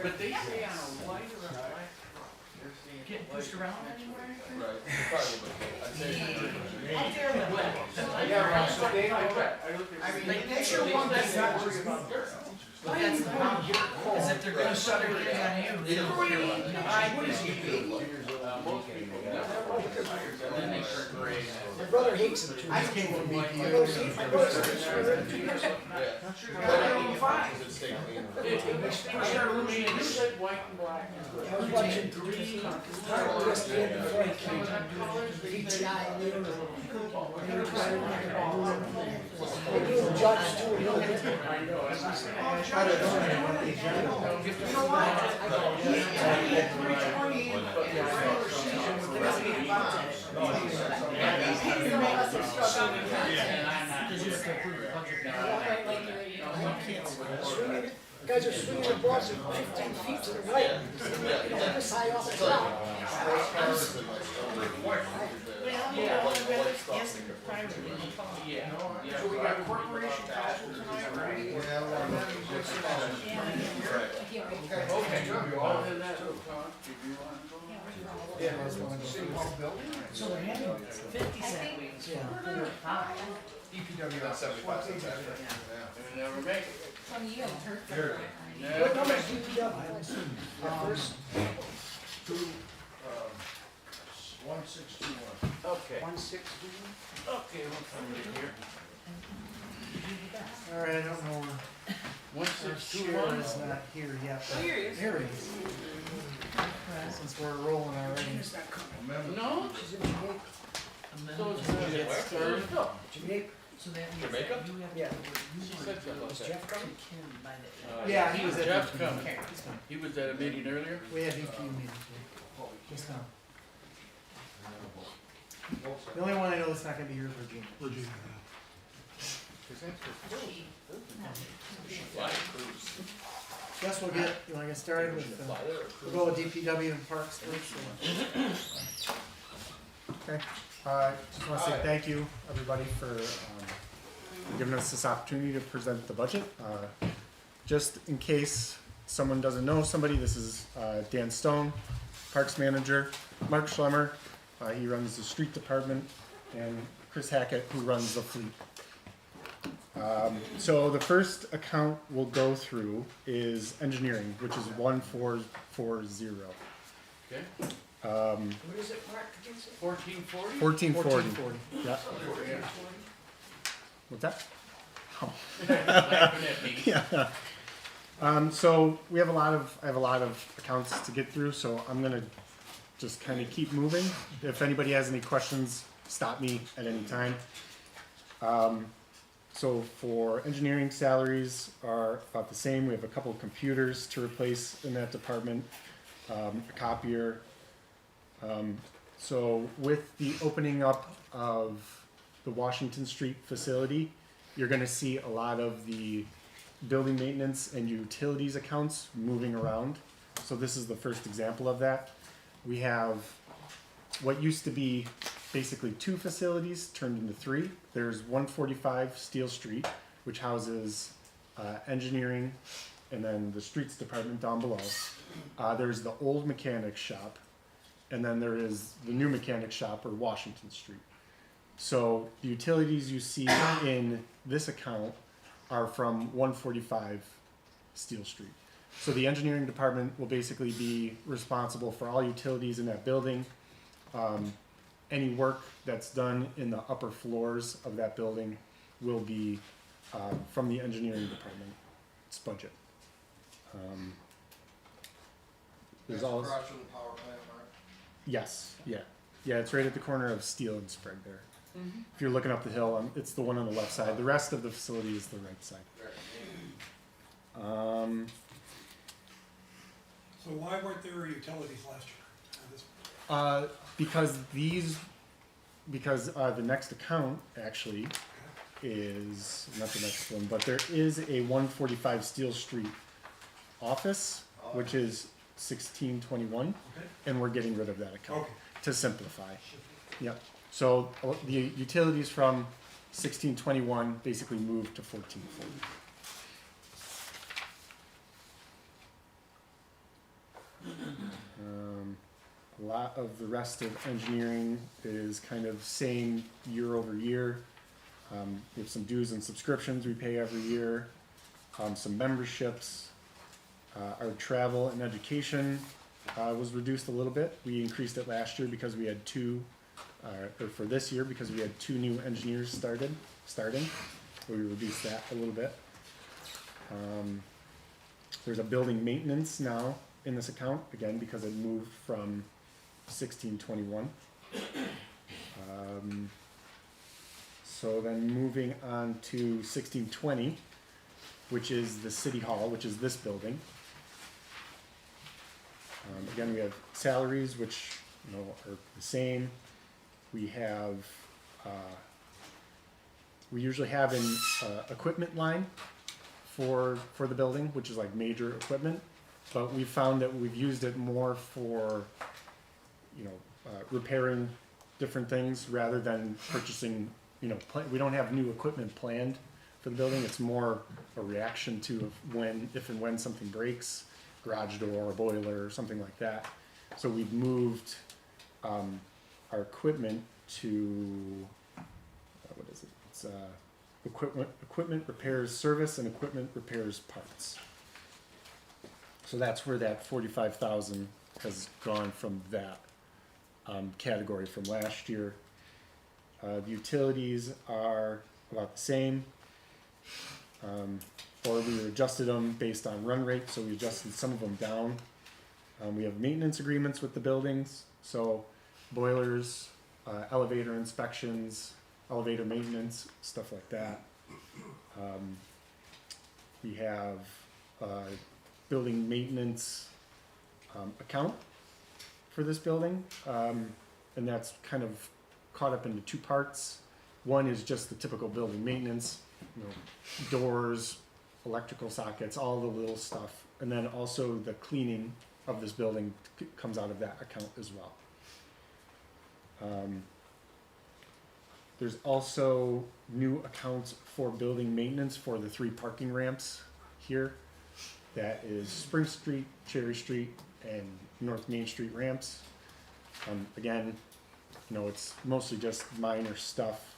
But they say on a white or a black, they're saying. Getting pushed around anywhere? Right, probably. I'd say. They sure want that. But that's the problem, is if they're gonna shut everything on you, they don't care about you. What is he? Most people never. Then they turn gray. My brother hates them too. I came from My white. brother hates them. It started illuminating, it said white and black. I was watching ESPN before I came. VTI and they were doing judge too. I know, You know what? He had 328, but the regular season was gonna be about that. Because you have to approve the budget now. Guys are swinging the balls at 15 feet to the right. This high off the ground. Yeah. So we got corporation council tonight, right? Okay, all in that, Tom, if you want to go. City Hall building? So they're having 50 cent wings for $5. DPW on 75 cents extra. They never make it. What Never number make is it. DPW? First, 1621. Okay. 160. Okay, we'll come in here. All right, I don't know. One Our six two chair one. is not here yet. But here he is. Since we're rolling already. No, She's in Jamaica. so it's gonna get started. Jamaica. So that means Jamaica? that you have to. Yeah. She said something. Is Jeff coming? Yeah, he was at Jeff's the coming. He was at a meeting earlier. We had DPW meeting just now. The only one I know that's not gonna be here is Regina. Guess we'll get, you wanna get started with, we'll go with DPW and Parks first. Okay, just wanna say thank you, everybody, for, giving us this opportunity to present the budget. Just in case someone doesn't know somebody, this is, Dan Stone, Parks Manager, Mark Schlemmer, he runs the street department, and Chris Hackett, who runs the fleet. So the first account we'll go through is engineering, which is 1440. Okay. What is it, Mark? 1440? 1440. 1440. Yeah. Yeah. What's that? Oh. Laughing at me. Yeah. So I have a lot of accounts to get through, so I'm gonna just kind of keep moving. If anybody has any questions, stop me at any time. So for engineering, salaries are about the same. We have a couple of computers to replace in that department, a copier. So with the opening up of the Washington Street facility, you're gonna see a lot of the building maintenance and utilities accounts moving around. So this is the first example of that. We have what used to be basically two facilities turned into three. There's 145 Steel Street, which houses engineering and then the streets department down below. There's the old mechanic shop, and then there is the new mechanic shop, or Washington Street. So the utilities you see in this account are from 145 Steel Street. So the engineering department will basically be responsible for all utilities in that building. Any work that's done in the upper floors of that building will be from the engineering department's budget. There's all Across from the power plant, Mark. yes, yeah, it's right at the corner of Steel and Sprague there. If you're looking up the hill, it's the one on the left side. The rest of the facility is the right side. So why weren't there utilities last year? Because the next account actually is not the next one, but there is a 145 Steel Street office, which is 1621, Okay. and we're getting rid of that account Okay. to simplify. Yep. So the utilities from 1621 basically moved to 1440. A lot of the rest of engineering is kind of same year over year. We have some dues and subscriptions we pay every year, some memberships. Our travel and education was reduced a little bit. We increased it last year because we had or for this year because we had 2 new engineers starting. We reduced that a little bit. There's a building maintenance now in this account, again, because it moved from 1621. So then moving on to 1620, which is the city hall, which is this building. Again, we have salaries, which are the same. We have we usually have an equipment line for the building, which is like major equipment, but we found that we've used it more for repairing different things rather than purchasing. We don't have new equipment planned for the building. It's more a reaction to if and when something breaks, garage door, a boiler, or something like that. So we've moved our equipment to what is it? It's equipment repairs service and equipment repairs parts. So that's where that 45,000 has gone from that category from last year. The utilities are about the same, or we adjusted them based on run rate, so we adjusted some of them down. We have maintenance agreements with the buildings, so boilers, elevator inspections, elevator maintenance, stuff like that. We have building maintenance account for this building, and that's kind of caught up into 2 parts. One is just the typical building maintenance, doors, electrical sockets, all the little stuff, and then also the cleaning of this building comes out of that account as well. There's also new accounts for building maintenance for the 3 parking ramps here. That is Spring Street, Cherry Street, and North Main Street ramps. Again, it's mostly just minor stuff.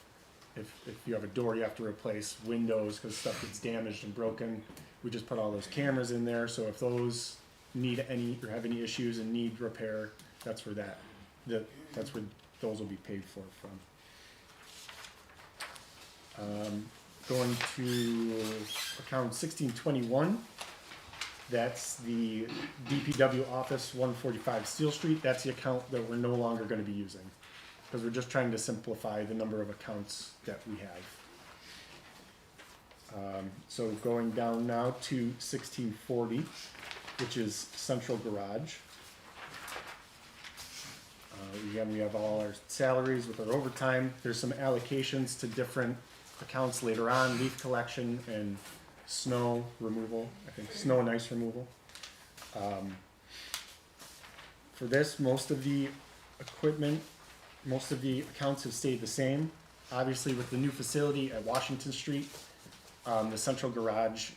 If you have a door you have to replace, windows because stuff gets damaged and broken, we just put all those cameras in there. So if those need any or have any issues and need repair, that's where that's where those will be paid for from. Going to account 1621, that's the DPW office 145 Steel Street. That's the account that we're no longer going to be using because we're just trying to simplify the number of accounts that we have. So going down now to 1640, which is central garage. Again, we have all our salaries with our overtime. There's some allocations to different accounts later on, leaf collection and snow removal, I think snow and ice removal. For this, most of the equipment, most of the accounts have stayed the same. Obviously with the new facility at Washington Street, the central garage,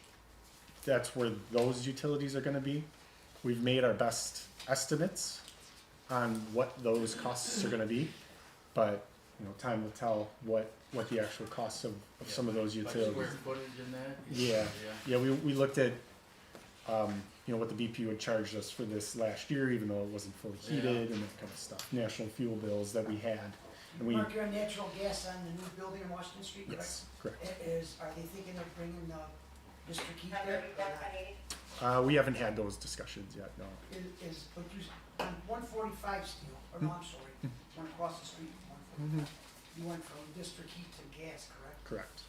that's where those utilities are gonna be. We've made our best estimates on what those costs are gonna be, but time will tell what the actual costs of some of those Like utilities. square footage in that? Yeah, we looked at, what the BP would charge us for this last year, even though it wasn't fully heated and that kind of stuff. National fuel bills that we had, and we, Mark, you're on natural gas on the new building in Washington Street, correct? yes, correct. Are they thinking of bringing the district heat there? Or not? We haven't had those discussions yet, no. But on 145 Steel, or no, I'm sorry, one across the street, 145. You went from district heat to gas, correct? Correct.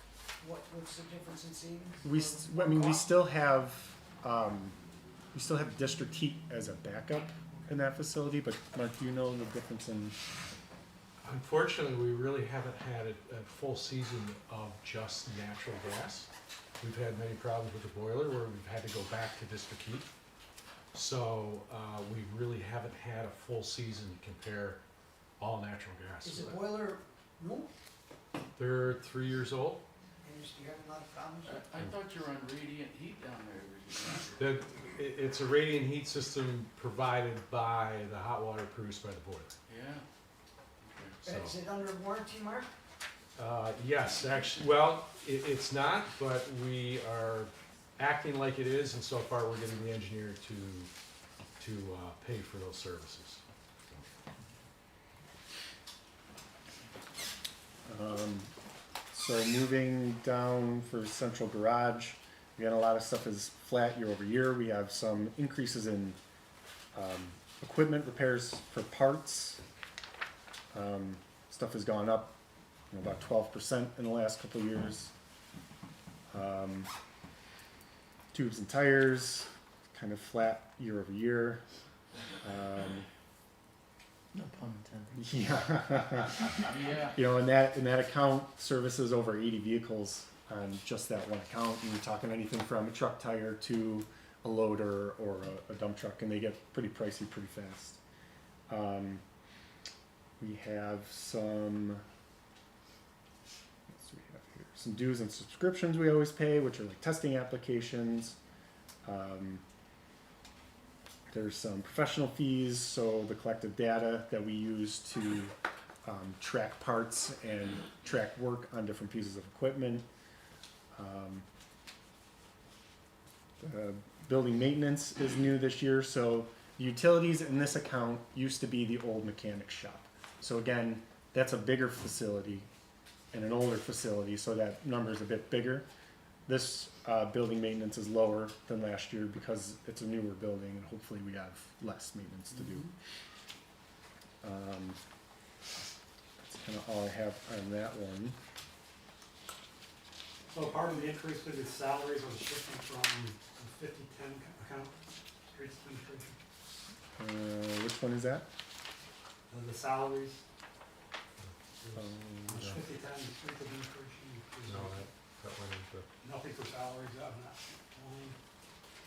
What's the difference in savings? We still have district heat as a backup in that facility, but Mark, do you know the difference in? Unfortunately, we really haven't had a full season of just natural gas. We've had many problems with the boiler where we've had to go back to district heat. So we really haven't had a full season to compare all natural gas. Is the boiler new? They're 3 years old. And do you have a lot of problems? I thought you were on radiant heat down there. It's a radiant heat system provided by the hot water produced by the boiler. Yeah. So, Is it under warranty, Mark? yes, actually, well, it's not, but we are acting like it is, and so far we're getting the engineer to pay for those services. So moving down for central garage, again, a lot of stuff is flat year over year. We have some increases in equipment repairs for parts. Stuff has gone up, about 12% in the last couple of years. Tubes and tires, kind of flat year over year. No pun intended. Yeah. Yeah. You know, in that account, services over 80 vehicles on just that one account. And you're talking anything from a truck tire to a loader or a dump truck, and they get pretty pricey pretty fast. We have some. What do we have here? Some dues and subscriptions we always pay, which are like testing applications. There's some professional fees, so the collective data that we use to track parts and track work on different pieces of equipment. The building maintenance is new this year, so the utilities in this account used to be the old mechanic shop. So again, that's a bigger facility and an older facility, so that number is a bit bigger. This building maintenance is lower than last year because it's a newer building and hopefully we have less maintenance to do. That's kind of all I have on that one. So part of the increase to the salaries was shifting from the 50-10 account, streets administration. Which one is that? The salaries, Um, 50-10, streets administration. No, that went into. Nothing for salaries on that line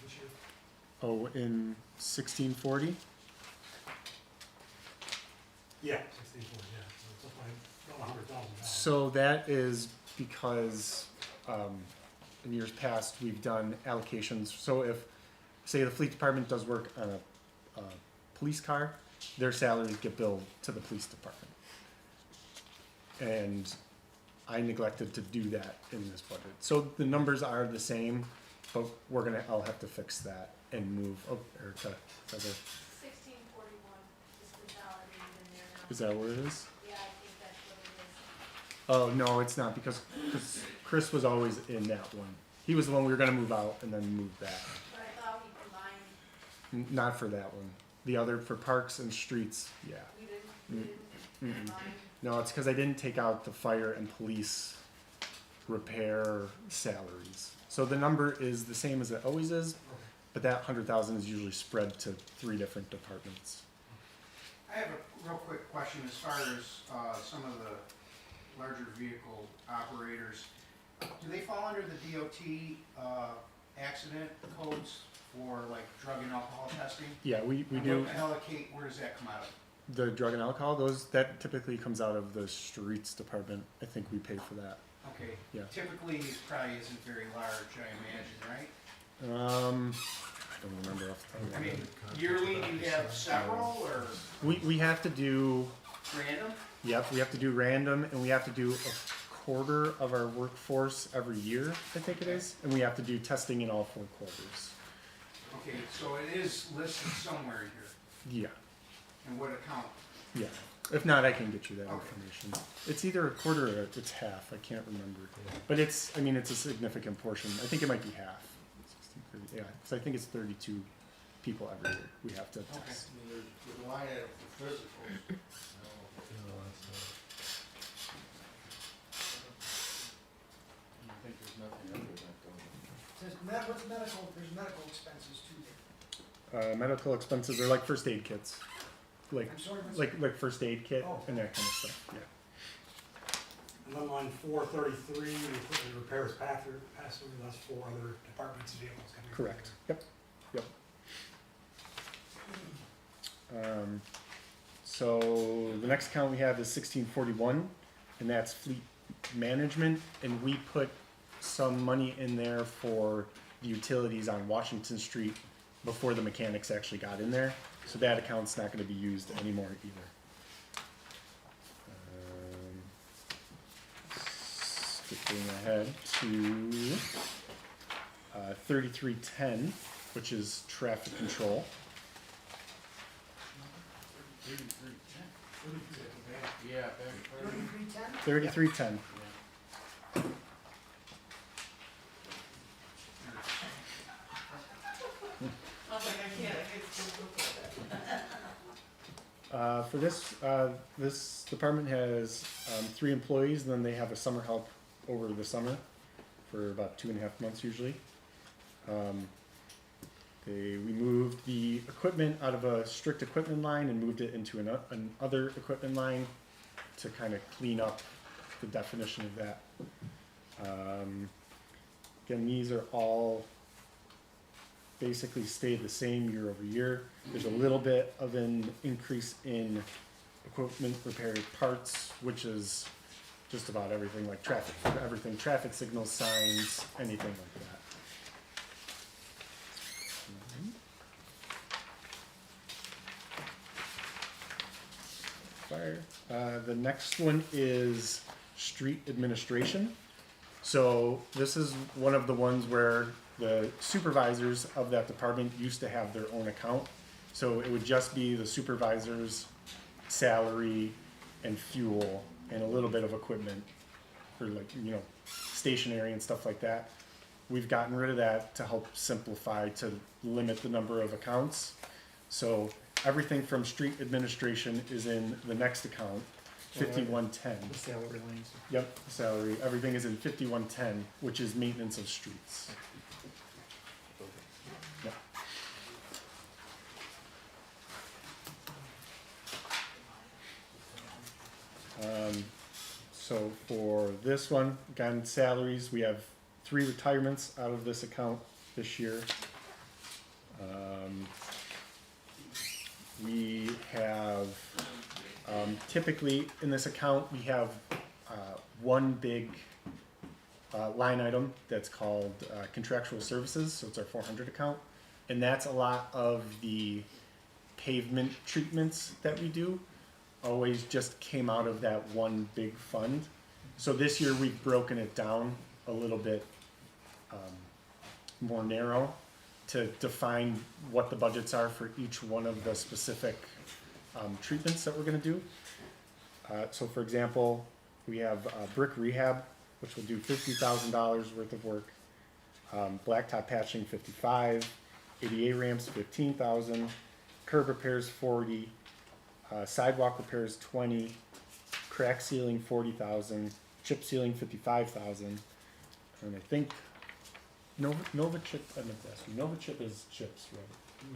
this year. Oh, in 1640? Yeah, 1640, yeah, so it's up by about $100,000. So that is because in years past we've done allocations. So if, say, the fleet department does work on a police car, their salaries get billed to the police department. And I neglected to do that in this budget. So the numbers are the same, but I'll have to fix that and move, Erica, 1641 is consolidated in there now. is that where it is? Yeah, I think that's what it is. Oh, no, it's not, because Chris was always in that one. He was the one we were gonna move out and then move back. But I thought we combined, Not for that one. The other, for parks and streets, yeah. we didn't Mm-mm. combine. No, it's because I didn't take out the fire and police repair salaries. So the number is the same as it always is, but that 100,000 is usually spread to 3 different departments. I have a real quick question as far as some of the larger vehicle operators. Do they fall under the DOT accident codes for like drug and alcohol testing? Yeah, we And do. what allocate, where does that come out of? The drug and alcohol, that typically comes out of the streets department. I think we pay for that. Okay. Yeah. Typically, it probably isn't very large, I imagine, right? I don't remember off the top of I my mean, head. yearly you have several or We have to do, random? yep, we have to do random, and we have to do a quarter of our workforce every year, I think it is, and we have to do testing in all 4 quarters. Okay, so it is listed somewhere here. Yeah, In what account? yeah. If not, I can get you that Okay. information. It's either a quarter or it's half, I can't remember. But it's a significant portion. I think it might be half. 16, 30, yeah, because I think it's 32 people every year we have to Okay. test. I mean, there's a line item for physicals. I think there's nothing under that though. Says what's medical, there's medical expenses too there. Medical expenses are like first aid kits, like I'm sorry, what's? like first aid kit Oh. and that kind of stuff. Yeah. And then line 433, we put the repairs pass through, that's 4 other departments' vehicles coming. through Correct. there. Yep. So the next account we have is 1641, and that's fleet management, and we put some money in there for the utilities on Washington Street before the mechanics actually got in there, so that account's not gonna be used anymore either. Skipping ahead to 3310, which is traffic control. Yeah, back. 3310? 3310. For this department has 3 employees, and then they have a summer help over the summer for about 2.5 months usually. We moved the equipment out of a strict equipment line and moved it into an other equipment line to kind of clean up the definition of that. Again, these are all basically stayed the same year over year. There's a little bit of an increase in equipment repair parts, which is just about everything, like traffic signals, signs, anything like that. Fire. The next one is street administration. So this is one of the ones where the supervisors of that department used to have their own account. So it would just be the supervisor's salary and fuel and a little bit of equipment for, like, stationery and stuff like that. We've gotten rid of that to help simplify, to limit the number of accounts. So everything from street administration is in the next account, 5110. The salary lines. Yep, salary. Everything is in 5110, which is maintenance of streets. Yeah. So for this one, again, salaries, we have 3 retirements out of this account this year. We have, typically in this account, we have one big line item that's called contractual services, so it's our 400 account. And that's a lot of the pavement treatments that we do, always just came out of that one big fund. So this year we've broken it down a little bit more narrow to define what the budgets are for each one of the specific treatments that we're going to do. So for example, we have brick rehab, which will do $50,000 worth of work, blacktop patching 55, ADA ramps 15,000, curb repairs 40, sidewalk repairs 20, crack sealing 40,000, chip sealing 55,000, and I think Nova chip. I meant to ask you. Nova chip is chips, right?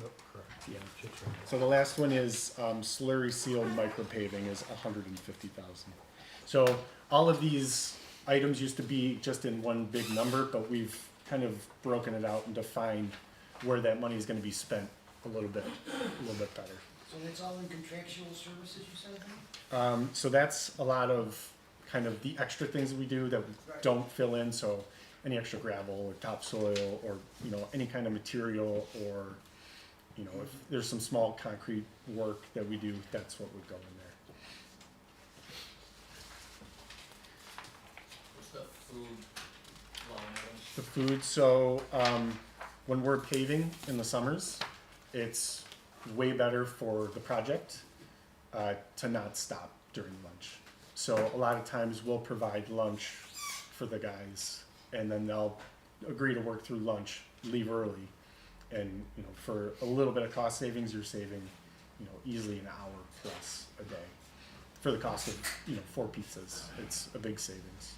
Yep, correct. Yeah. Chips right. So the last one is slurry seal micro paving is 150,000. So all of these items used to be just in one big number, but we've kind of broken it out and defined where that money is going to be spent a little bit better. So that's all in contractual services, you said? So that's a lot of kind of the extra things that we do that we don't fill in. So any extra gravel or topsoil or any kind of material, or if there's some small concrete work that we do, that's what would go in there. What's the food line items? The food, so when we're paving in the summers, it's way better for the project to not stop during lunch. So a lot of times we'll provide lunch for the guys, and then they'll agree to work through lunch, leave early, and for a little bit of cost savings, you're saving easily an hour plus a day for the cost of 4 pizzas. It's a big savings.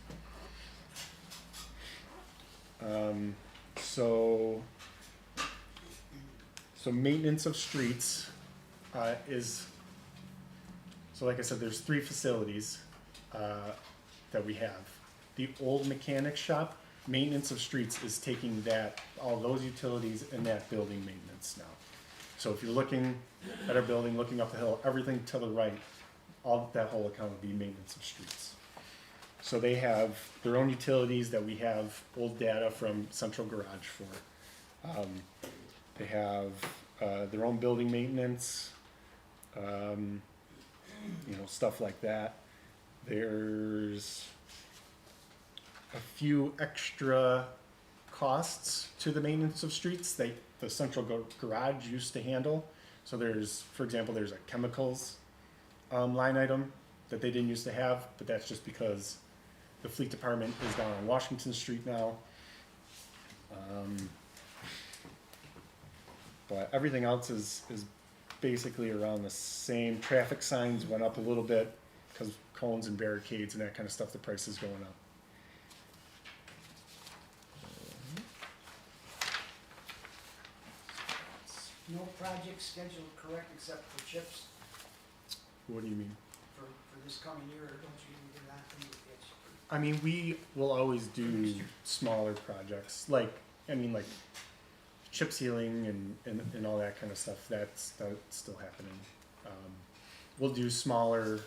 So maintenance of streets is, so like I said, there's 3 facilities that we have. The old mechanic shop, maintenance of streets is taking all those utilities and that building maintenance now. So if you're looking at our building, looking up the hill, everything to the right, that whole account would be maintenance of streets. So they have their own utilities that we have old data from Central Garage for. They have their own building maintenance, stuff like that. There's a few extra costs to the maintenance of streets that the Central Garage used to handle. So there's, for example, there's a chemicals line item that they didn't used to have, but that's just because the fleet department is down on Washington Street now. But everything else is basically around the same. Traffic signs went up a little bit because cones and barricades and that kind of stuff, the price is going up. No project scheduled correct except for chips What do you mean? for this coming year, or don't you even do that thing with it? I mean, we will always do smaller projects, like chip sealing and all that kind of stuff. That's still happening. We'll do smaller,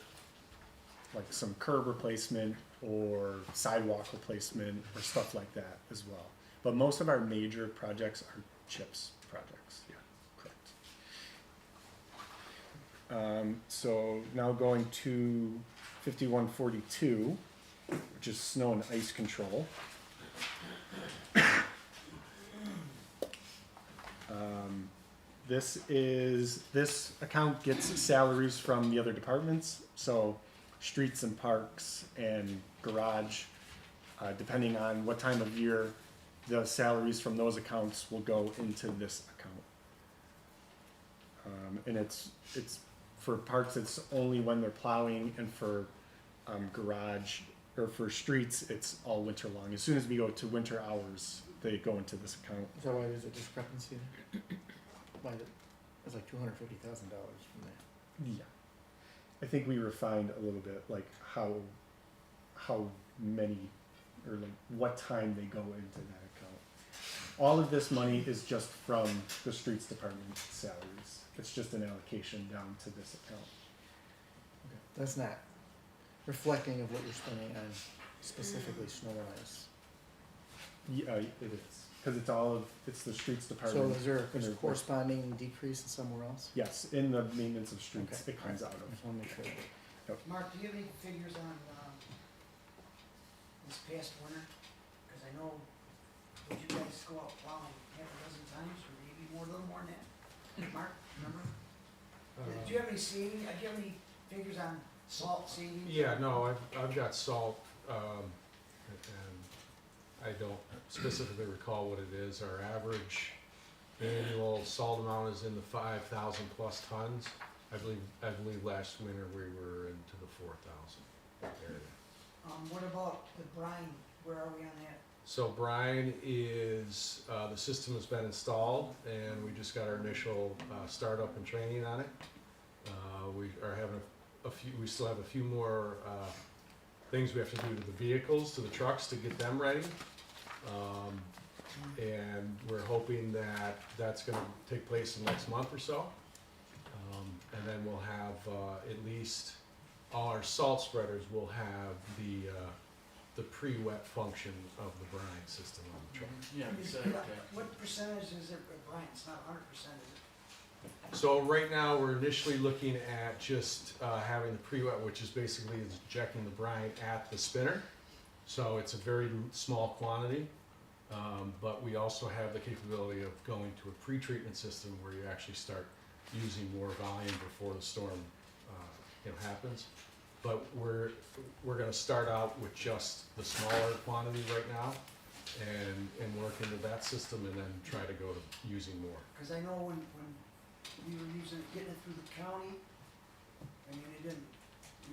like some curb replacement or sidewalk replacement or stuff like that as well. But most of our major projects are chips projects. Yeah, correct. So now going to 5142, which is snow and ice control. This account gets salaries from the other departments, so streets and parks and garage, depending on what time of year, the salaries from those accounts will go into this account. And it's for parks, it's only when they're plowing, and for garage or for streets, it's all winter long. As soon as we go to winter hours, they go into this account. Is that why there's a discrepancy there? Why it's like $250,000 from that? Yeah, I think we refined a little bit, like how many or like what time they go into that account. All of this money is just from the streets department salaries. It's just an allocation down to this account. Okay. That's not reflecting of what you're spending on specifically snow and ice. Yeah, it is, because it's the streets So department. is there a and their- corresponding decrease somewhere else? Yes, in the maintenance of streets, Okay. it comes out I of. just wanna make sure. Mark, do you have any figures on, this past winter? Cause I know, did you guys go out plowing half a dozen times, or maybe more, a little more than that? Mark, remember? Do you have any savings, do you have any figures on salt savings? Yeah, no, I've got salt, and I don't specifically recall what it is. Our average annual salt amount is in the 5,000 plus tons. I believe last winter we were into the 4,000 area. What about the brine, where are we on that? So brine is, the system has been installed, and we just got our initial startup and training on it. We are having we still have a few more things we have to do to the vehicles, to the trucks, to get them ready. And we're hoping that that's gonna take place in the next month or so. And then we'll have at least all our salt spreaders will have the pre-wet function of the brine system on the truck. What percentage is it of brine? It's not 100%, is it? So right now, we're initially looking at just having the pre-wet, which is basically injecting the brine at the spinner. So it's a very small quantity, but we also have the capability of going to a pre-treatment system where you actually start using more volume before the storm happens. But we're going to start out with just the smaller quantity right now, and work into that system, and then try to go to using more. Cause I know when we were getting it through the county, I mean,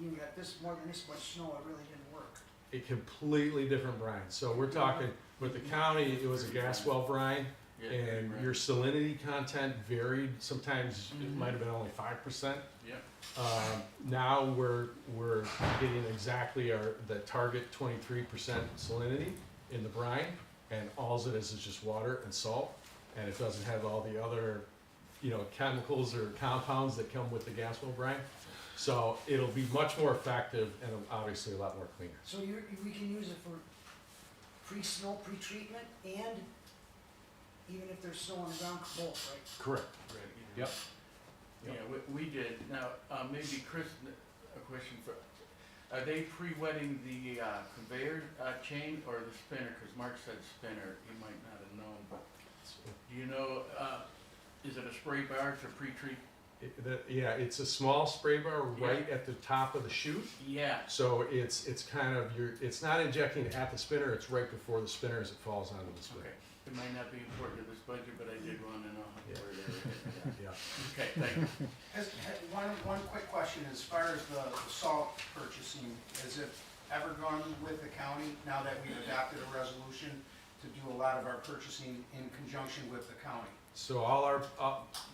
you got more than this much snow, it really didn't work. A completely different brine. So we're talking, with the county, it was a gas well brine, and your salinity content varied. Sometimes it might have been only 5%. Now we're getting exactly the target 23% salinity in the brine, and all it is just water and salt, and it doesn't have all the other chemicals or compounds that come with the gas well brine. So it'll be much more effective and obviously a lot more cleaner. So we can use it for pre-snow, pre-treatment, and even if there's snow on the ground, both, right? Correct. Yep. Yeah, we did. Now, maybe Chris, a question for, are they pre-wetting the conveyor chain or the spinner? Because Mark said spinner, he might not have known, but do you know, is it a spray bar to pre-treat? Yeah, it's a small spray bar right at the top of the chute. Yeah. So it's kind of, it's not injecting at the spinner, it's right before the spinner as it falls onto the spinner. Okay. It might not be important to this budget, but I did want to know Yeah. where that is. Yeah. Okay, thank you. One quick question, as far as the salt purchasing, has it ever gone with the county, now that we've adopted a resolution to do a lot of our purchasing in conjunction with the county? So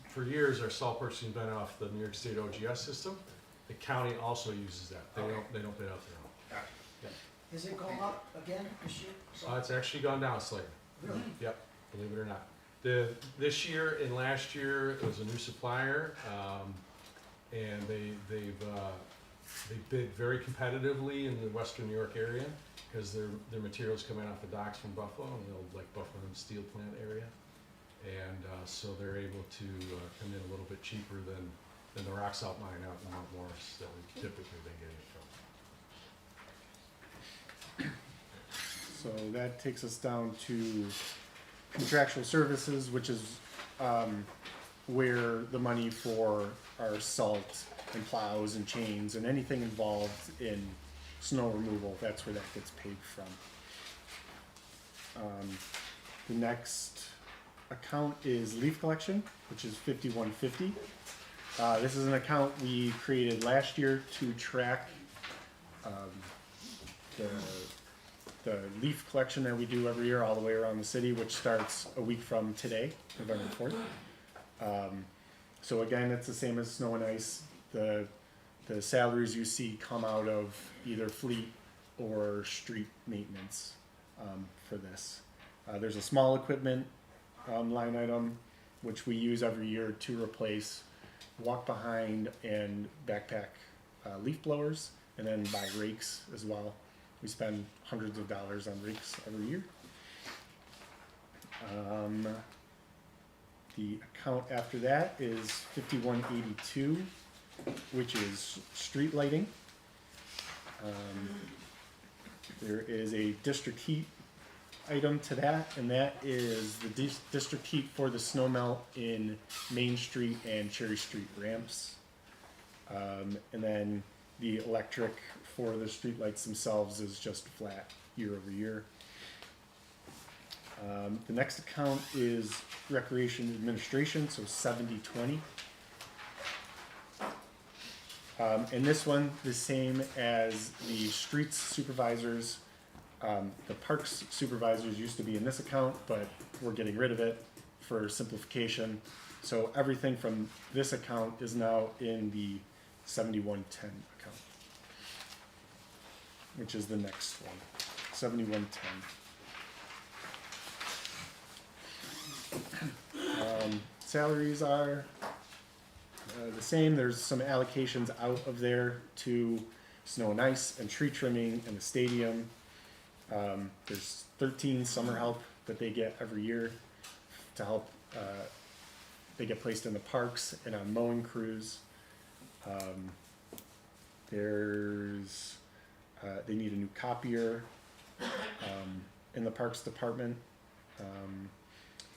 for years, our salt purchasing been off the New York State OGS system. The county also uses that. They don't bid out their own. Gotcha. Has it gone up again this year? It's actually gone down slightly. Really? Yep, believe it or not. This year and last year, it was a new supplier, and they bid very competitively in the western New York area because their materials come in off the docks from Buffalo, and they'll like Buffalo Steel Plant area, and so they're able to come in a little bit cheaper than the rock salt mine out in Mount Morris that we typically been getting it from. So that takes us down to contractual services, which is where the money for our salt and plows and chains and anything involved in snow removal, that's where that gets paid from. The next account is leaf collection, which is 5150. This is an account we created last year to track the leaf collection that we do every year all the way around the city, which starts a week from today, November 4th. So again, it's the same as snow and ice. The salaries you see come out of either fleet or street maintenance for this. There's a small equipment line item, which we use every year to replace walk behind and backpack leaf blowers, and then buy rakes as well. We spend hundreds of dollars on rakes every year. The account after that is 5182, which is street lighting. There is a district heat item to that, and that is the district heat for the snow melt in Main Street and Cherry Street ramps. And then the electric for the street lights themselves is just flat year over year. The next account is recreation administration, so 7020. And this one, the same as the streets supervisors. The parks supervisors used to be in this account, but we're getting rid of it for simplification. So everything from this account is now in the 7110 account, which is the next one, 7110. Salaries are the same. There's some allocations out of there to snow and ice and tree trimming and the stadium. There's 13 summer help that they get every year to help. They get placed in the parks and on mowing crews. They need a new copier in the parks department.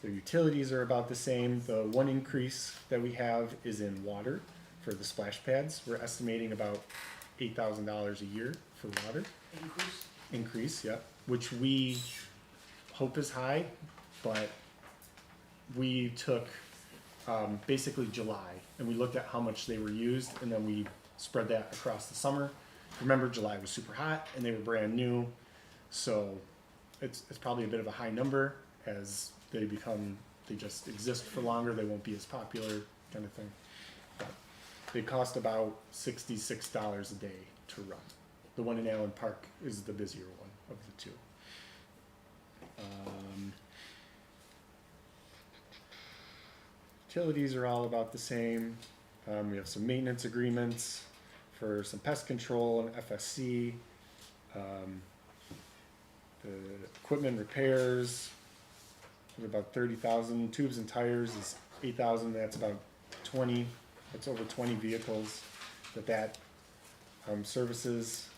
Their utilities are about the same. The one increase that we have is in water for the splash pads. We're estimating about $8,000 a year for water. Increase, yeah, which we hope is high, but we took basically July and we looked at how much they were used, and then we spread that across the summer. Remember, July was super hot and they were brand new, so it's probably a bit of a high number. As they just exist for longer, they won't be as popular, kind of thing. But they cost about $66 a day to run. The one in Allen Park is the busier one of the two. Utilities are all about the same. We have some maintenance agreements for some pest control and FSC. The equipment repairs, we have about 30,000. Tubes and tires is 8,000. That's about 20. That's over 20 vehicles that services.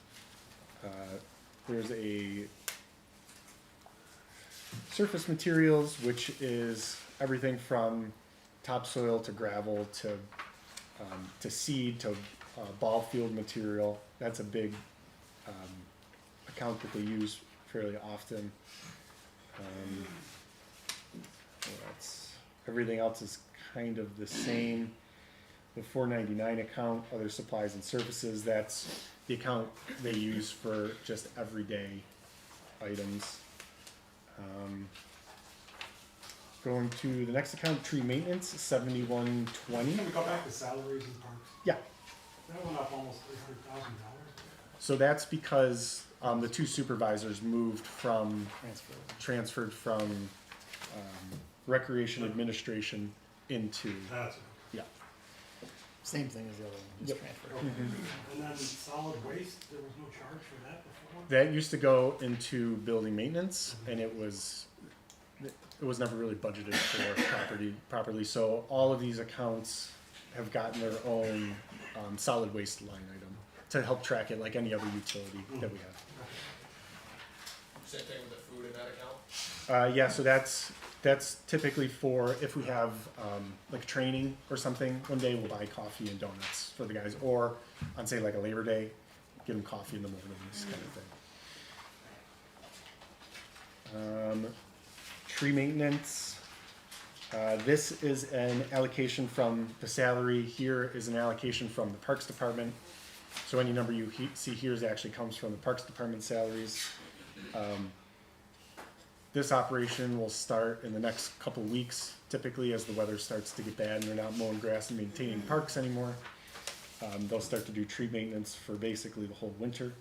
There's a surface materials, which is everything from topsoil to gravel to seed to ball field material. That's a big account that they use fairly often. Everything else is kind of the same. The 499 account, other supplies and services, that's the account they use for just everyday items. Going to the next account, tree maintenance, 7120. Can we go back to salaries and parks? Yeah. That went up almost $300,000. So that's because the two supervisors moved from, transferred from recreation administration into, That's it. yeah. Same thing as the other one, just Yep. transfer. Okay. And then solid waste, there was no charge for that before? That used to go into building maintenance, and it was never really budgeted for properly. So all of these accounts have gotten their own solid waste line item to help track it like any other utility that we have. Same thing with the food in that account? Yeah, so that's typically for if we have like training or something. One day we'll buy coffee and donuts for the guys, or on say like a Labor Day, give them coffee in the morning, this kind of thing. Tree maintenance. This is an allocation from the salary. Here is an allocation from the Parks Department. So any number you see here is actually comes from the Parks Department salaries. This operation will start in the next couple weeks, typically as the weather starts to get bad and they're not mowing grass and maintaining parks anymore. They'll start to do tree maintenance for basically the whole winter.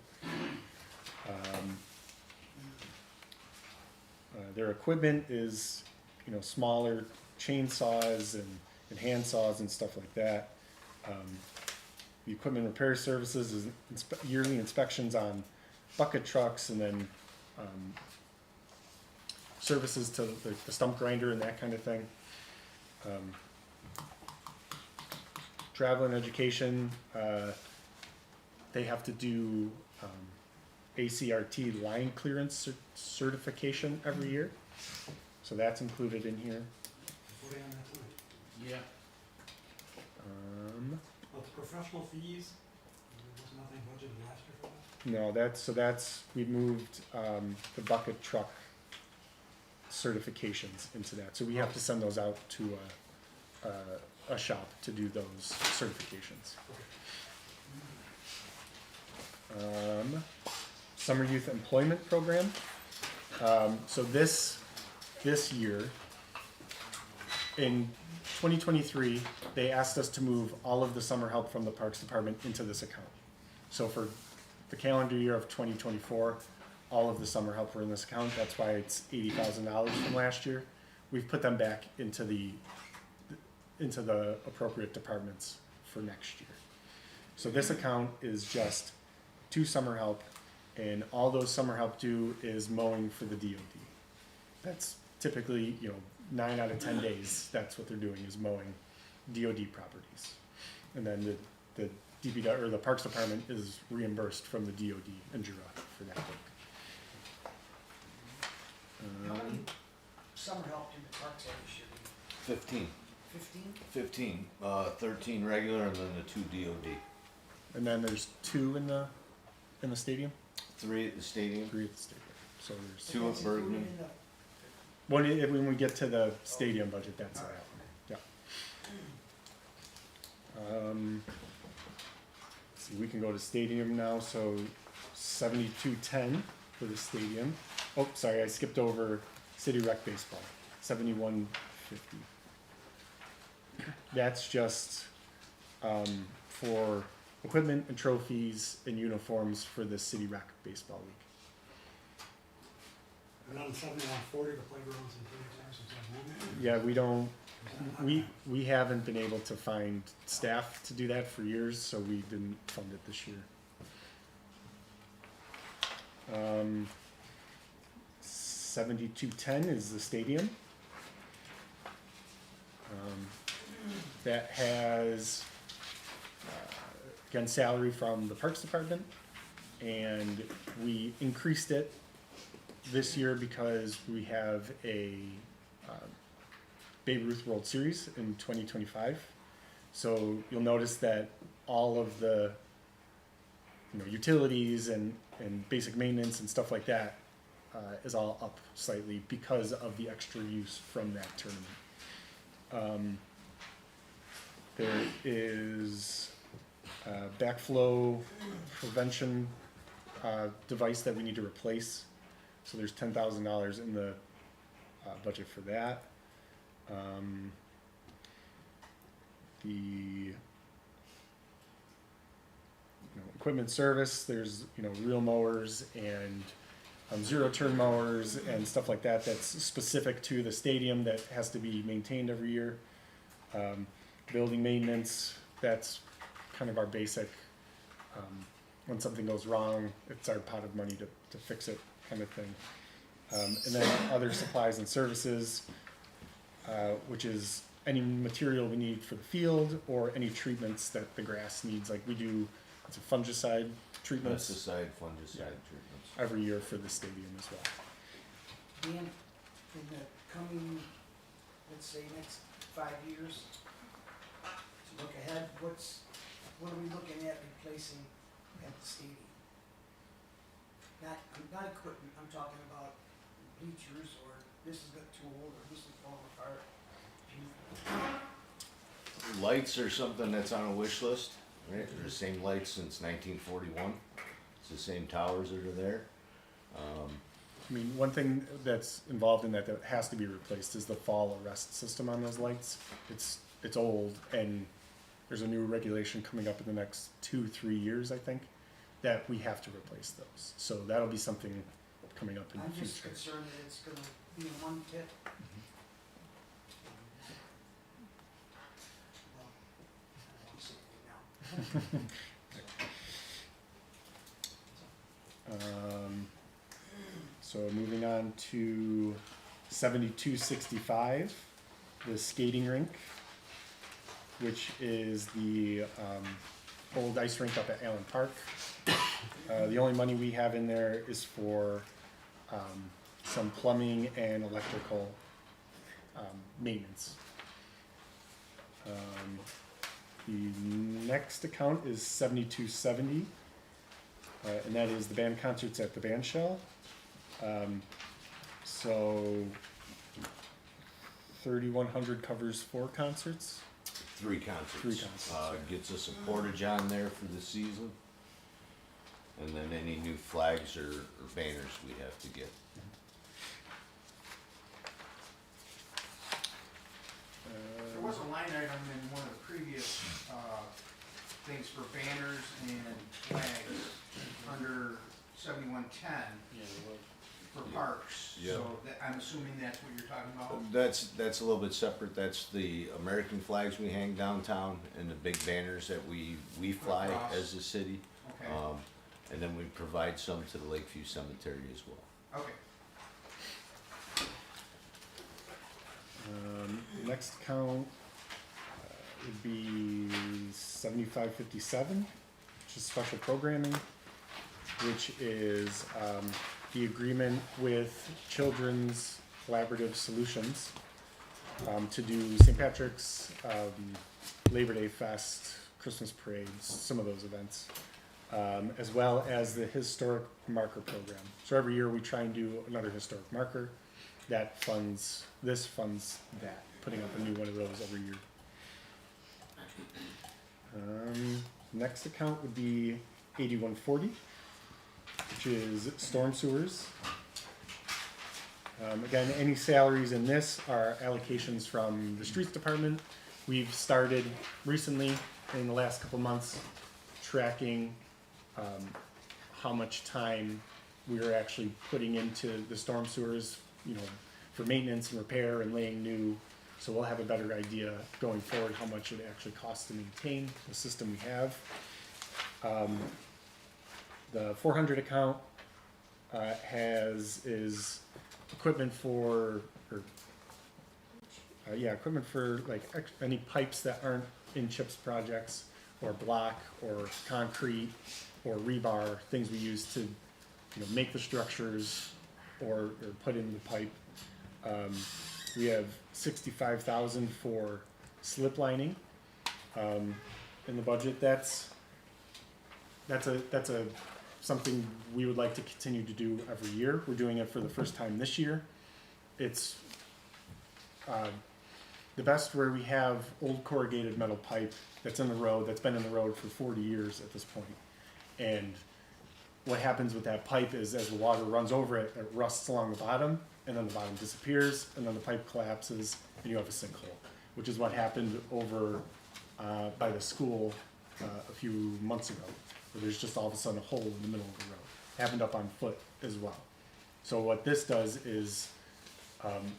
Their equipment is, smaller chainsaws and hand saws and stuff like that. The equipment repair services is yearly inspections on bucket trucks, and then services to the stump grinder and that kind of thing. Travel and education, they have to do ACRT line clearance certification every year. So that's included in here. What are you on that tonight? Yeah. Well, the professional fees, there was nothing budgeted last year for that? No, that's we moved the bucket truck certifications into that. So we have to send those out to a shop to do those certifications. Summer Youth Employment Program. So this year, in 2023, they asked us to move all of the summer help from the Parks Department into this account. So for the calendar year of 2024, all of the summer help were in this account. That's why it's $80,000 from last year. We've put them back into the appropriate departments for next year. So this account is just 2 summer help, and all those summer help do is mowing for the DOD. That's typically, 9 out of 10 days, that's what they're doing, is mowing DOD properties. And then the DPW, or the Parks Department, is reimbursed from the DOD and Jura for that work. How many summer help do the parks have this year? 15. 15? 15. 13 regular and then the 2 DOD. And then there's 2 in the stadium? 3 at the stadium. 3 at the stadium. So there's 2 at Bergman. when we get to the stadium budget, that's it. Yeah. So we can go to stadium now. So 7210 for the stadium. Oh, sorry, I skipped over City Rec baseball. 7150. That's just for equipment and trophies and uniforms for the City Rec baseball league. And on 7140, the playgrounds and playgrounds, is that moving? Yeah, we don't We haven't been able to find staff to do that for years, so we didn't fund it this year. 7210 is the stadium. That has, again, salary from the Parks Department, and we increased it this year because we have a Babe Ruth World Series in 2025. So you'll notice that all of the utilities and basic maintenance and stuff like that is all up slightly because of the extra use from that tournament. There is a backflow prevention device that we need to replace. So there's $10,000 in the budget for that. The equipment service, there's reel mowers and zero turn mowers and stuff like that that's specific to the stadium that has to be maintained every year. Building maintenance, that's kind of our basic, when something goes wrong, it's our pot of money to fix it kind of thing. And then other supplies and services, which is any material we need for the field or any treatments that the grass needs. Like we do fungicide treatments Pesticide, fungicide treatments. every year for the stadium as well. Dan, in the coming, let's say, next 5 years, to look ahead, what are we looking at replacing at the stadium? Not equipment, I'm talking about bleachers, or this has got too old, or this is falling apart. Lights are something that's on a wish list, right? They're the same lights since 1941. It's the same towers that are there. I mean, one thing that's involved in that has to be replaced is the fall arrest system on those lights. It's old, and there's a new regulation coming up in the next 2-3 years, I think, that we have to replace those. So that'll be something coming up in the I'm future. just concerned that it's gonna be in one pit. Well, I don't want to say anything now. So moving on to 7265, the skating rink, which is the old ice rink up at Allen Park. The only money we have in there is for some plumbing and electrical maintenance. The next account is 7270, and that is the band concerts at the band shell. So 3,100 covers 4 concerts. 3 concerts. 3 concerts. Gets us a portage on there for the season. And then any new flags or banners we have to get. There was a line item in one of the previous things for banners and flags under 7110 for parks. Yeah. So I'm assuming that's what you're talking about? That's a little bit separate. That's the American flags we hang downtown and the big banners that we fly Across. as a city. Okay, And then we provide some to the Lakeview Cemetery as well. okay. Next count would be 7557, which is special programming, which is the agreement with Children's Collaborative Solutions to do St. Patrick's, Labor Day Fest, Christmas parades, some of those events, as well as the Historic Marker Program. So every year we try and do another historic marker that funds that, putting up a new one of those every year. Next account would be 8140, which is storm sewers. Again, any salaries in this are allocations from the streets department. We've started recently, in the last couple months, tracking how much time we're actually putting into the storm sewers, for maintenance and repair and laying new So we'll have a better idea going forward how much it actually costs to maintain the system we have. The 400 account is equipment for, equipment for like any pipes that aren't in CHIPS projects, or block, or concrete, or rebar, things we use to, make the structures or put in the pipe. We have 65,000 for slip lining in the budget. That's something we would like to continue to do every year. We're doing it for the first time this year. It's the best where we have old corrugated metal pipe that's in the road, that's been in the road for 40 years at this point. And what happens with that pipe is as the water runs over it, it rusts along the bottom, and then the bottom disappears, and then the pipe collapses, and you have a sinkhole, which is what happened over by the school a few months ago, where there's just all of a sudden a hole in the middle of the road. Happened up on Foot as well. So what this does is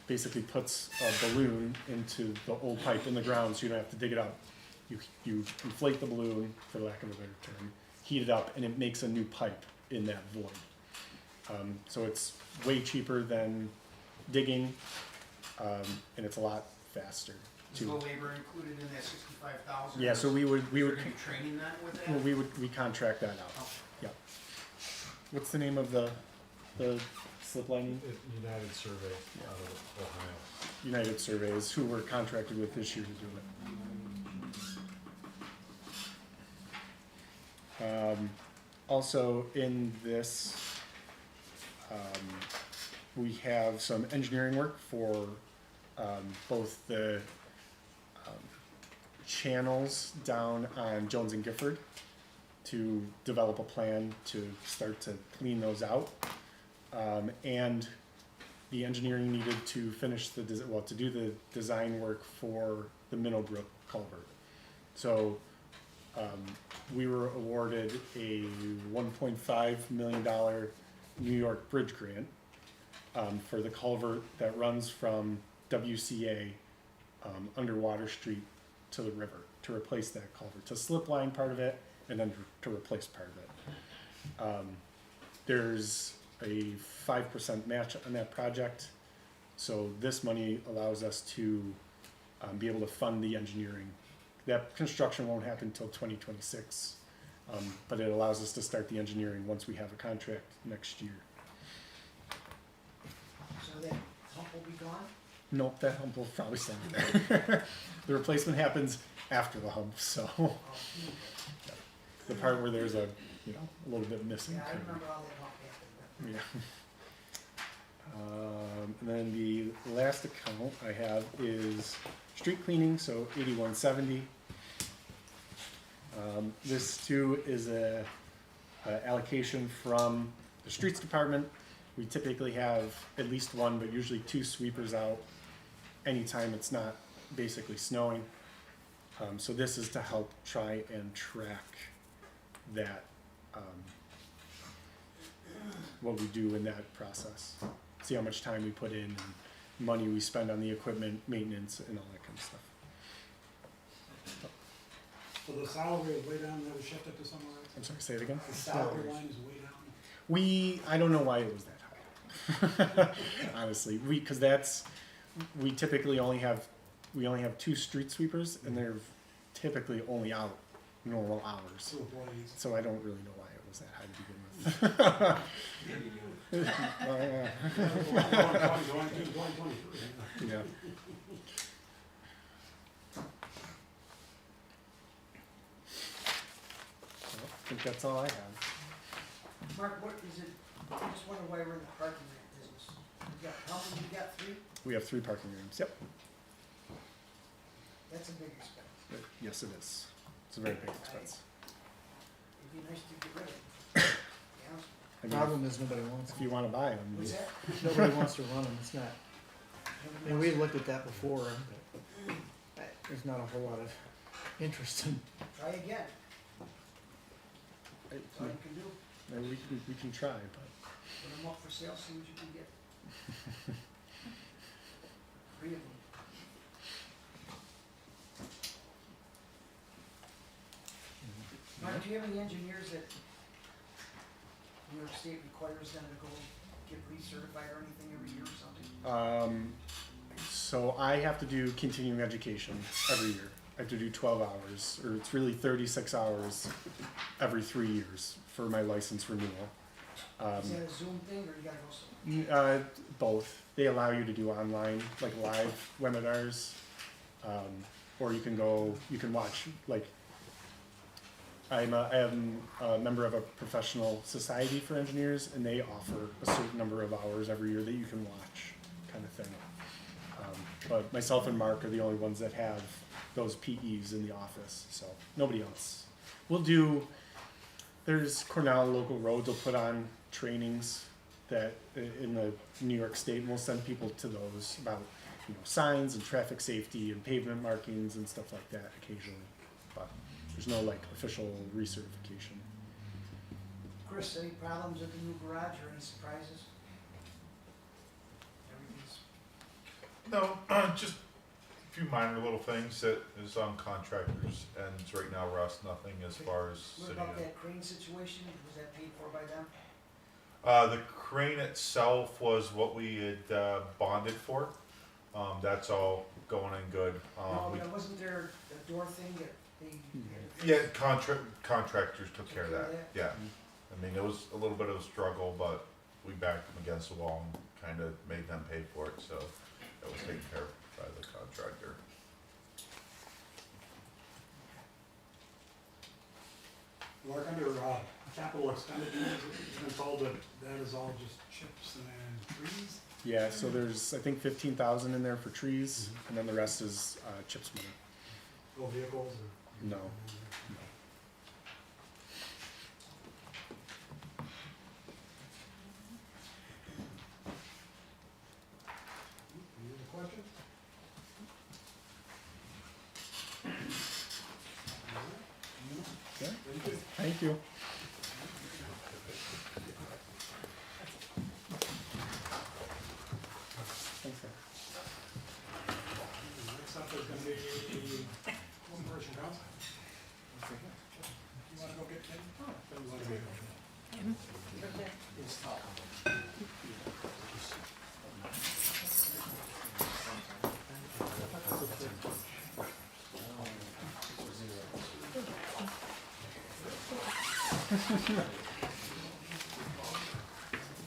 basically puts a balloon into the old pipe in the ground, so you don't have to dig it up. You inflate the balloon, for lack of a better term, heat it up, and it makes a new pipe in that void. So it's way cheaper than digging, and it's a lot faster Is too. the labor included in that 65,000? Yeah, so we would Is there any training then with that? well, we contract that out. Oh. Yeah. What's the name of the slip lining? United Survey out of Ohio. United Surveys, who we're contracted with this year to do it. Also in this, we have some engineering work for both the channels down on Jones and Gifford to develop a plan to start to clean those out. And the engineering needed to finish to do the design work for the Middlebrook culvert. So we were awarded a $1.5 million New York Bridge grant for the culvert that runs from WCA under Water Street to the river, to replace that culvert, to slip line part of it, and then to replace part of it. There's a 5% match on that project, so this money allows us to be able to fund the engineering. That construction won't happen until 2026, but it allows us to start the engineering once we have a contract next year. So that hump will be gone? Nope, that hump will probably stay there. The replacement happens after the hump, so Oh, the part where there's a little bit missing. yeah, I remember all that hump happened. Yeah. And then the last account I have is street cleaning, so 8170. This too is a allocation from the streets department. We typically have at least one, but usually two sweepers out anytime it's not basically snowing. So this is to help try and track that, what we do in that process. See how much time we put in and money we spend on the equipment, maintenance, and all that kind of stuff. So the salary is way down, that was shifted to somewhere else? I'm sorry, say it again? The salary line is way down? I don't know why it was that high. Honestly, because we typically only have two street sweepers, and they're typically only out normal hours. 2 employees. So I don't really know why it was that high to begin with. Well, yeah. 2022, 2023. Yeah. Well, I think that's all I have. Mark, what is it, I just wonder why we're in the parking lot business. You got, how many, you got 3? We have 3 parking rooms. Yep. That's a big expense. Yes, it is. It's a very big expense. It'd be nice to get rid of it. To be honest with I mean, Problem is nobody wants if them. you want to buy them, you. What's that? Nobody wants to run them, it's not, and we looked at that before, but there's not a whole lot of interest in. Try again, that's all you can do. we can try, but Put them up for sale, see what you can get. 3 of them. Mark, do you have any engineers that New York State requires them to go get recertified or anything every year or something? So I have to do continuing education every year. I have to do 12 hours, or it's really 36 hours every 3 years for my license renewal. Is that a Zoom thing or you gotta go somewhere? Both. They allow you to do online, like live webinars, or you can watch, like, I am a member of a professional society for engineers, and they offer a certain number of hours every year that you can watch, kind of thing. But myself and Mark are the only ones that have those PEs in the office, so nobody else. There's Cornell Local Roads will put on trainings that in the New York State, and we'll send people to those about, signs and traffic safety and pavement markings and stuff like that occasionally. But there's no like official recertification. Chris, any problems with the new garage or any surprises? Everything's No, just a few minor little things that is on contractors' ends right now, Russ, nothing as far as What sitting about in. that crane situation? Was that paid for by them? The crane itself was what we had bonded for. That's all going in good. No, but wasn't there a door thing that they? Yeah, contractors took care of that. Yeah, I mean, it was a little bit of a struggle, but we backed them against the wall and kind of made them pay for it, so that was taken care of by the contractor. Mark, under capital expenditures, it's been told that that is all just chips and trees. Yeah, so there's I think 15,000 in there for trees, and then the rest is CHIPS money. No vehicles or? No. Any other questions? Okay. Thank you. Thanks, sir. Next up is gonna be one person council. You wanna go get Ken? Then you wanna go.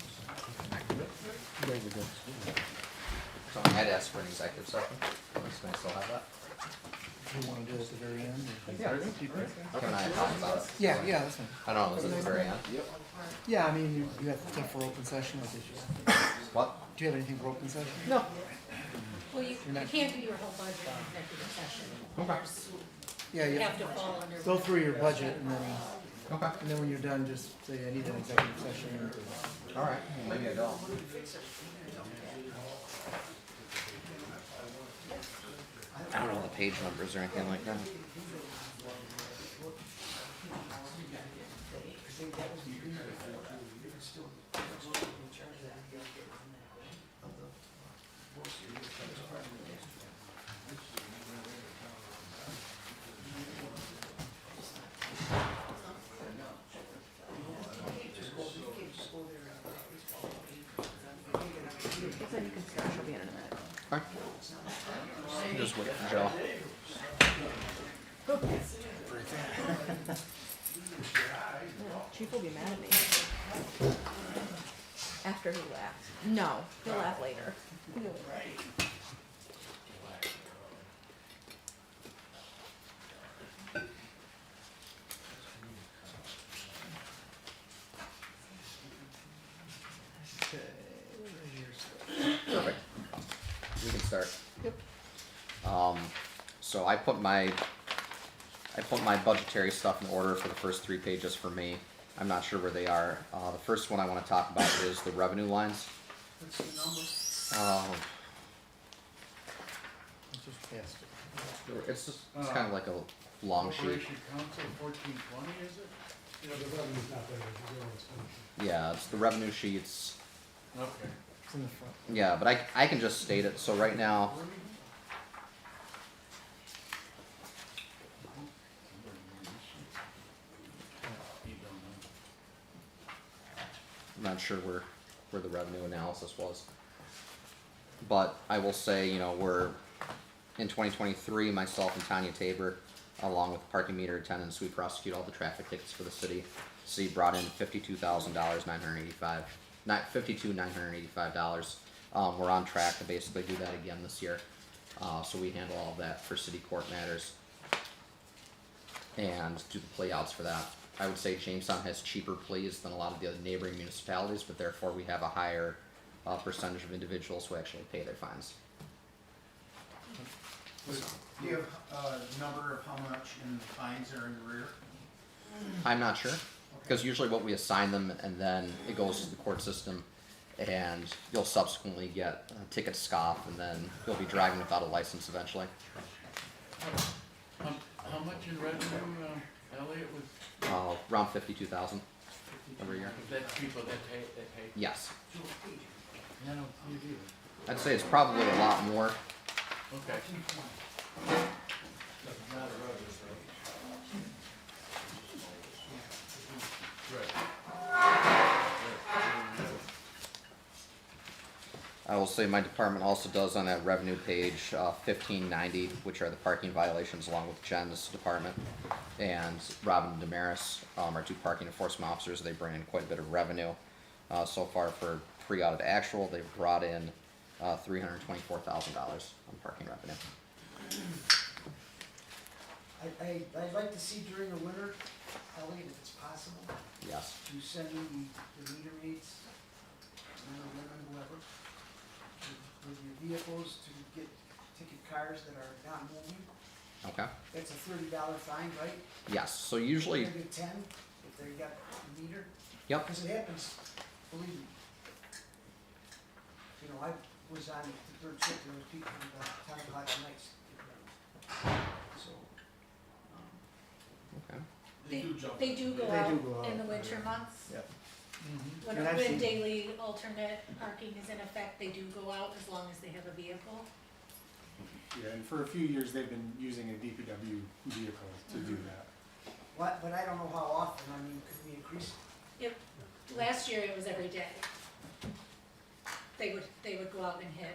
You guys are good. So I had asked for an executive session. Can I still have that? You wanna do it at the very end? Or? Yeah. Kevin and I had talked about it. Yeah, yeah, that's fine. I don't know, was it at the very end? Yeah, I mean, you have stuff for open session, like this. What? Do you have anything for open session? No. Well, you You're not- can't do your whole budget in executive session. Okay. Yeah, You you have to fall under. go through your budget, Okay. and then when you're done, just say, I need an executive session. Alright, maybe I don't. I don't know the page numbers or anything like that. Okay. Just wait for Joe. Chief will be mad at me. After he laughs. No, he'll laugh later. Perfect. We can start. Yep. So I put my budgetary stuff in order for the first 3 pages for me. I'm not sure where they are. The first one I want to talk about is the revenue lines. What's the number? Just pass it. It's kind of like a long sheet. Corporation Council 1420, is it? You know, the revenue's not there, it's zero expenditure. Yeah, it's the revenue sheets. Okay. It's in the front. Yeah, but I can just state it. So right now, not sure where the revenue analysis was. But I will say, you know, we're, in 2023, myself and Tanya Tabor, along with parking meter attendants, we prosecute all the traffic tickets for the city. City brought in $52,985. We're on track to basically do that again this year. So we handle all of that for city court matters and do the playouts for that. I would say Jamestown has cheaper pleas than a lot of the other neighboring municipalities, but therefore we have a higher percentage of individuals who actually pay their fines. Do you have a number of how much in fines are in the rear? I'm not sure, because usually what we assign them and then it goes to the court system and you'll subsequently get a ticket scoff and then you'll be driving without a license eventually. How much in revenue, Elliot, was? Around 52,000 every year. That's people that pay? Yes. I don't see it either. I'd say it's probably a lot more. Okay. Right. I will say my department also does on that revenue page 1590, which are the parking violations, along with Jen's department and Robin Damaris, our two parking enforcement officers. They bring in quite a bit of revenue. So far for pre-audit actual, they've brought in $324,000 on parking revenue. I'd like to see during the winter, Elliot, if it's possible, Yes. to send me the meter reads, men or women, whoever, with your vehicles to get ticket cars that are not moving. Okay. That's a $30 fine, right? Yes. So usually, Maybe 10 if they got the meter. yep. Because it happens, believe me. You know, I was on the third shift, there was people about 10 o'clock at night. So, Okay. They do jump. They do go They out do go in the out, winter yeah. months. Yep. When, And I've when seen- daily alternate parking is in effect, they do go out as long as they have a vehicle. Yeah, and for a few years, they've been using a DPW vehicle to do that. what, but I don't know how often, I mean, could we increase? Last year it was every day. They would go out and hit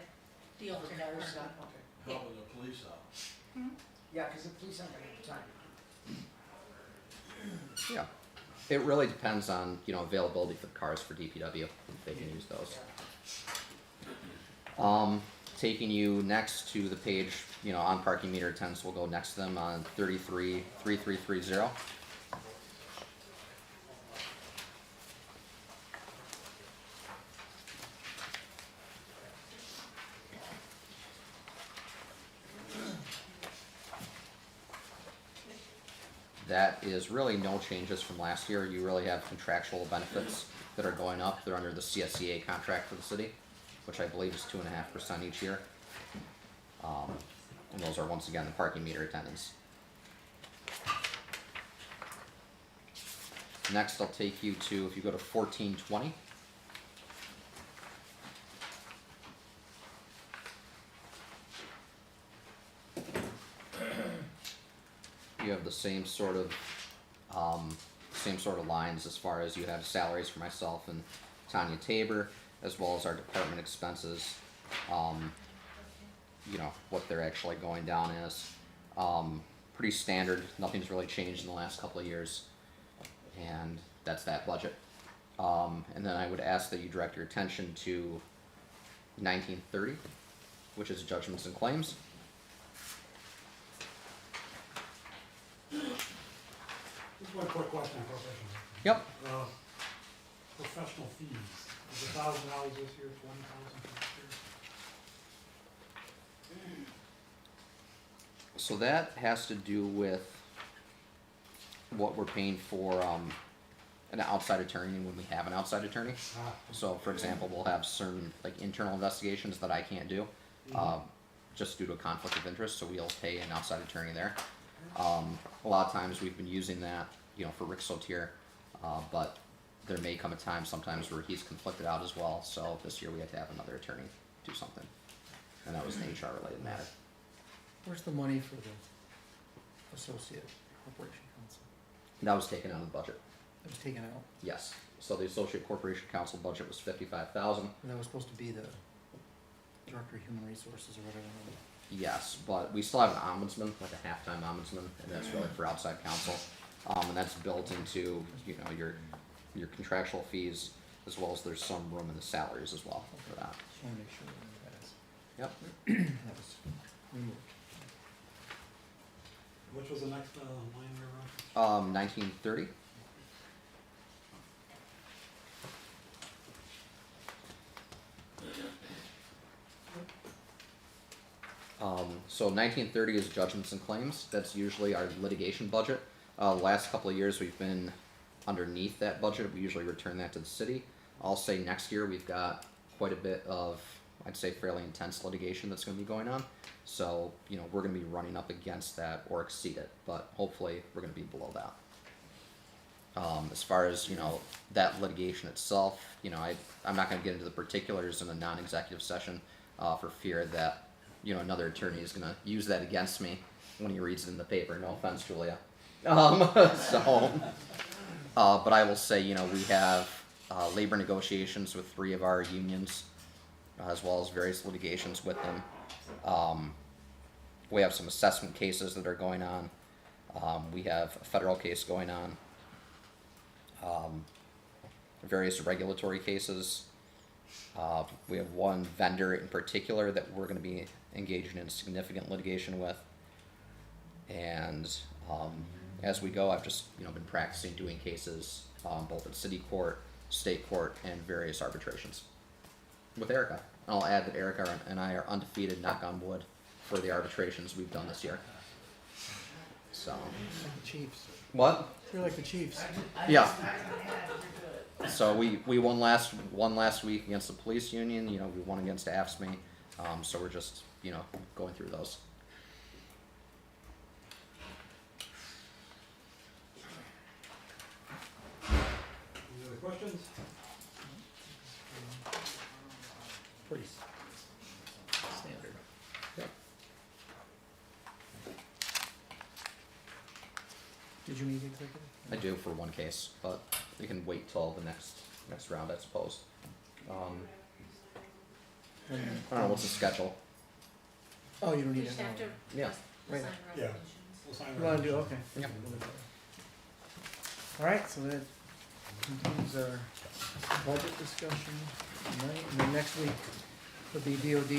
the alternate Cars, parking. okay. Helping the police out. Yeah, because the police aren't gonna have time. Yeah. It really depends on, you know, availability for the cars for DPW, if they can use those. Taking you next to the page, you know, on parking meter attendants, we'll go next to them on 333330. That is really no changes from last year. You really have contractual benefits that are going up. They're under the CSEA contract for the city, which I believe is 2.5% each year. And those are once again the parking meter attendants. Next, I'll take you to, if you go to 1420. You have the same sort of lines as far as you have salaries for myself and Tanya Tabor, as well as our department expenses. You know, what they're actually going down is. Pretty standard, nothing's really changed in the last couple of years. And that's that budget. And then I would ask that you direct your attention to 1930, which is judgments and claims. Just one quick question on professional. Yep. Professional fees, is $1,000 this year, 20,000 next year? So that has to do with what we're paying for an outside attorney when we have an outside attorney. So for example, we'll have certain like internal investigations that I can't do, just due to a conflict of interest, so we'll pay an outside attorney there. A lot of times we've been using that, you know, for Rick Sotier, but there may come a time sometimes where he's conflicted out as well, so this year we had to have another attorney do something. And that was an HR related matter. Where's the money for the associate corporation council? That was taken out of the budget. It was taken out. Yes, so the Associate Corporation Council budget was 55,000. That was supposed to be the Director of Human Resources or whatever. Yes, but we still have an ombudsman, like a half-time ombudsman, and that's really for outside counsel. And that's built into, you know, your contractual fees, as well as there's some room in the salaries as well for that. Just wanna make sure that was. Yep. That was removed. Which was the next line we were on? 1930. So 1930 is judgments and claims. That's usually our litigation budget. Last couple of years we've been underneath that budget. We usually return that to the city. I'll say next year we've got quite a bit of, I'd say, fairly intense litigation that's going to be going on. So, you know, we're going to be running up against that or exceed it, but hopefully we're going to be below that. As far as, you know, that litigation itself, you know, I'm not going to get into the particulars in a non-executive session for fear that, you know, another attorney is going to use that against me when he reads it in the paper. No offense, Julia. But I will say, you know, we have labor negotiations with 3 of our unions, as well as various litigations with them. We have some assessment cases that are going on. We have a federal case going on. Various regulatory cases. We have one vendor in particular that we're going to be engaging in significant litigation with. And as we go, I've just, you know, been practicing doing cases both at city court, state court, and various arbitrations with Erica. And I'll add that Erica and I are undefeated, knock on wood, for the arbitrations we've done this year. So. Like the Chiefs. What? You're like the Chiefs. Yeah. So we won last week against the police union. You know, we won against AFSCME. So we're just, you know, going through those. Any other questions? Pretty standard. Yep. Did you need executive? I do for one case, but we can wait till the next round, I suppose. I don't know, what's the schedule? Oh, you don't We need just it have to. now. Yeah. Right. Sign Yeah. resolutions. We'll sign You wanna do, okay. Yep. Alright, so that concludes our budget discussion tonight, and then next week would be DOD